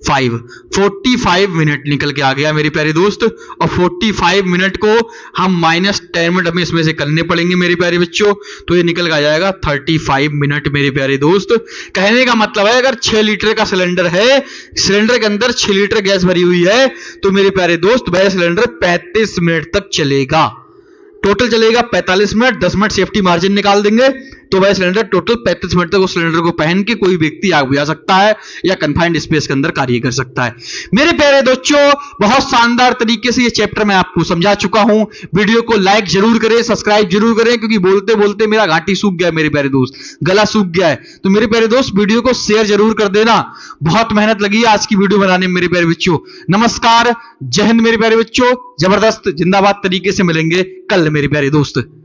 45 मिनट निकल के आ गया मेरे प्यारे दोस्त। और 45 मिनट को हम माइनस 10 मिनट हमें इसमें से करने पड़ेंगे मेरे प्यारे बच्चों, तो ये निकल के आ जाएगा 35 मिनट मेरे प्यारे दोस्त। कहने का मतलब है अगर 6 लीटर का सिलेंडर है, सिलेंडर के अंदर 6 लीटर गैस भरी हुई है तो मेरे प्यारे दोस्त वह सिलेंडर 35 मिनट तक चलेगा। टोटल चलेगा 45 मिनट, 10 मिनट सेफ्टी मार्जिन निकाल देंगे, तो वह सिलेंडर टोटल 35 मिनट तक उस सिलेंडर को पहन के कोई व्यक्ति आग बुझा सकता है या कन्फाइंड स्पेस के अंदर कार्य कर सकता है। मेरे प्यारे दोस्तों, बहुत शानदार तरीके से ये चैप्टर मैं आपको समझा चुका हूं। वीडियो को लाइक जरूर करें, सब्सक्राइब जरूर करें, क्योंकि बोलते बोलते मेरा घाटी सूख गया मेरे प्यारे दोस्त, गला सूख गया है। तो मेरे प्यारे दोस्त, वीडियो को शेयर जरूर कर देना। बहुत मेहनत लगी है आज की वीडियो बनाने में मेरे प्यारे बच्चों। नमस्कार, जय हिंद मेरे प्यारे बच्चों। जबरदस्त जिंदाबाद तरीके से मिलेंगे कल मेरे प्यारे दोस्त।